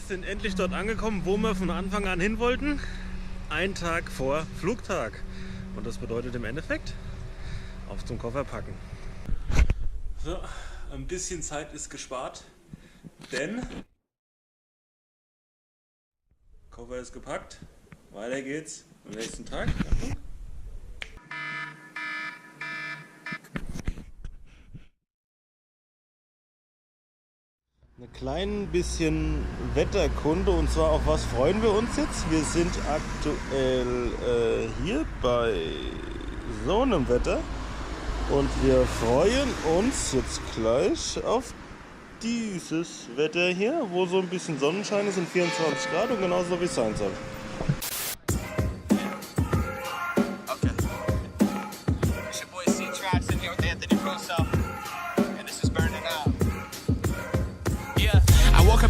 sind endlich dort angekommen, wo wir von Anfang an hin wollten. Ein Tag vor Flugtag. Und das bedeutet im Endeffekt, auf zum Koffer packen. So, ein bisschen Zeit ist gespart, denn Koffer ist gepackt. Weiter geht's am nächsten Tag. Achtung. Ein klein bisschen Wetterkunde, und zwar auf was freuen wir uns jetzt? Wir sind aktuell hier bei so einem Wetter und wir freuen uns jetzt gleich auf dieses Wetter hier, wo so ein bisschen Sonnenschein ist und 24 Grad und genauso wie es sein soll.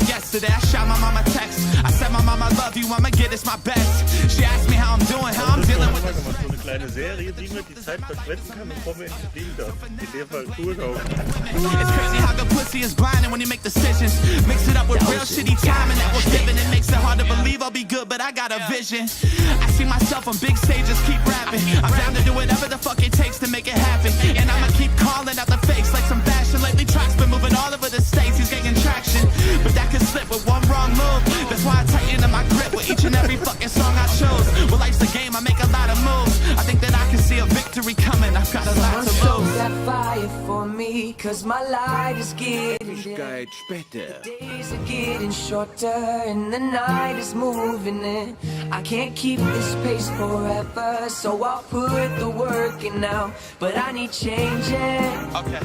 Yesterday, I shot my mama text. I said, my mama, I love you, I'ma get this my best. She asked me how I'm doing, how I'm dealing with this. So eine kleine Serie, wie man die Zeit verschwenden kann, bevor man endlich fliegen darf. In dem Fall Tourtauch. It's crazy how the pussy is blinding when you make decisions. Mix it up with real shitty timing that was given. It makes it hard to believe I'll be good, but I got a vision. I see myself on big stages, keep rapping. I'm down to do whatever the fuck it takes to make it happen. And I'ma keep calling out the fakes like some fashion. Lately, Trock's been moving all over the states, he's getting traction. But that could slip with one wrong move. That's why I tighten up my grip with each and every fucking song I chose. Well, life's a game, I make a lot of moves. I think that I can see a victory coming. I've got a lot to lose. That fire for me, cause my light is getting später. the days are getting shorter and the night is moving in. I can't keep this pace forever, so I'll put the work in now. But I need changing. Okay.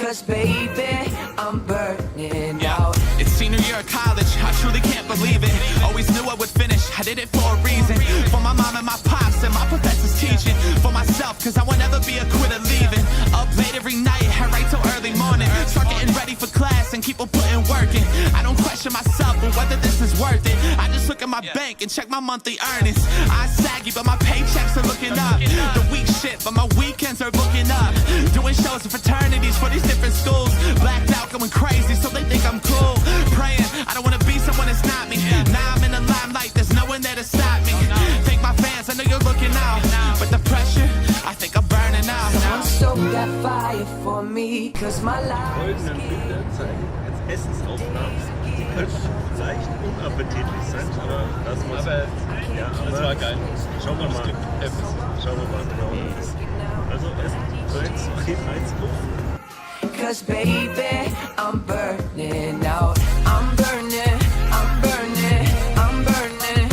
Cause baby, I'm burning out. It's senior year of college, I truly can't believe it. Always knew I would finish, I did it for a reason. For my mom and my pops and my professors teaching. For myself, cause I will never be a quitter leaving. Up late every night, I write till early morning. Start getting ready for class and keep on putting work in. I don't question myself on whether this is worth it. I just look at my bank and check my monthly earnings. I'm saggy, but my paychecks are looking up. The week shit, but my weekends are booking up. Doing shows and fraternities for these different schools. Blacked out, going crazy, so they think I'm cool. Praying, I don't wanna be someone that's not me. Now I'm in the limelight, there's no one there to stop me. Thank my fans, I know you're looking out. But the pressure, I think I'm burning out. Someone stoke that fire for me, cause my life is Folgenden Bilder zeigen jetzt Essensaufnahmen. Die könnten leicht unappetitlich sein, aber das muss. Ja, aber das war geil. Schauen wir mal. Schauen wir mal genau. Also Essen. So, jetzt 3, 2, 1, los. Cause baby, I'm burning out. I'm burning, I'm burning, I'm burning.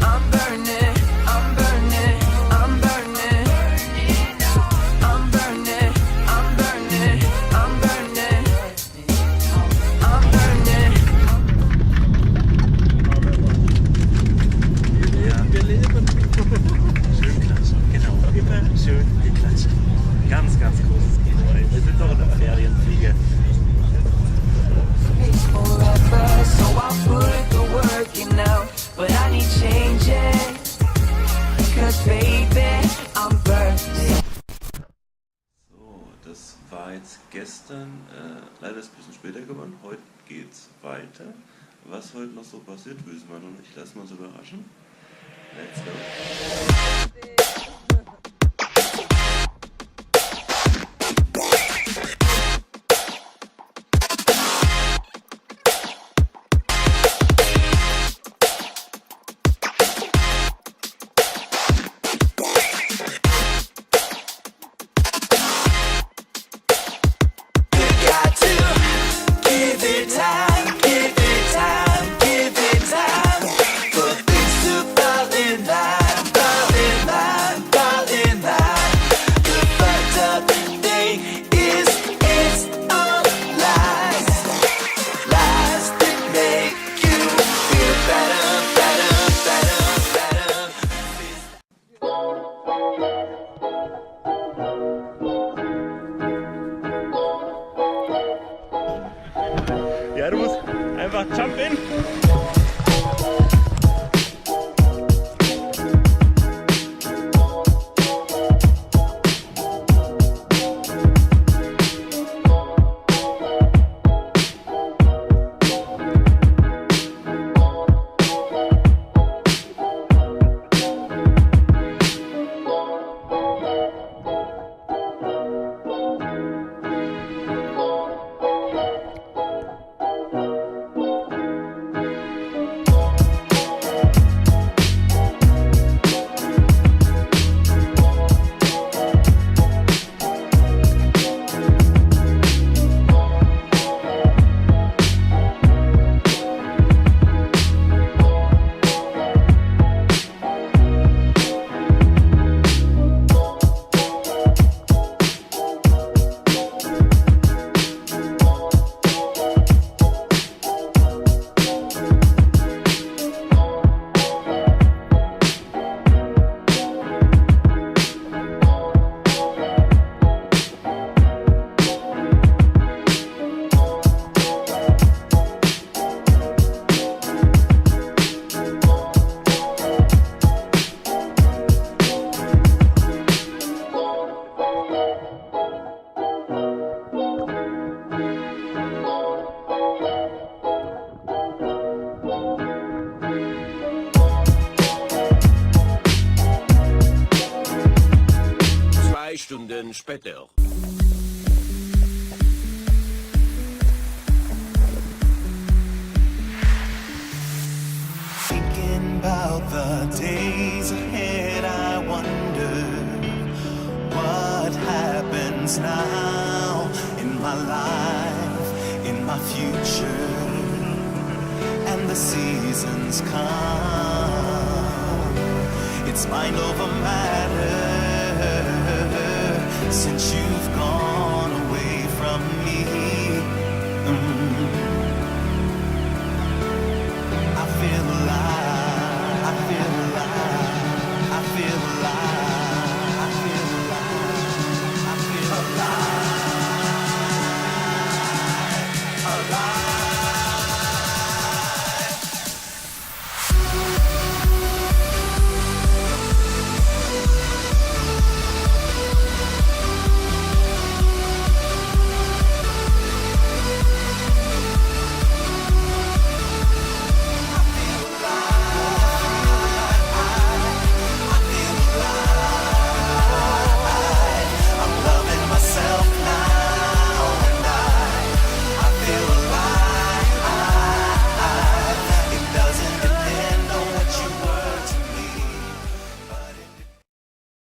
I'm burning, I'm burning, I'm burning. I'm burning, I'm burning, I'm burning. I'm burning. Ja, wir leben. Schön klatschen, genau. Immer schön geklatscht. Ganz, ganz großes Kino. Wir sind doch in der Ferienfliege. Forever, so I'll put the work in now. But I need changing. Cause baby, I'm burning. So, das war jetzt gestern. Leider ist es ein bisschen später geworden. Heute geht's weiter. Was heute noch so passiert, wissen wir noch nicht. Lassen wir uns überraschen. Let's go. Give it time for things to fall in line. Stunden später. Thinking about the days ahead, I wonder what happens now in my life, in my future, and the seasons come. It's mind over matter.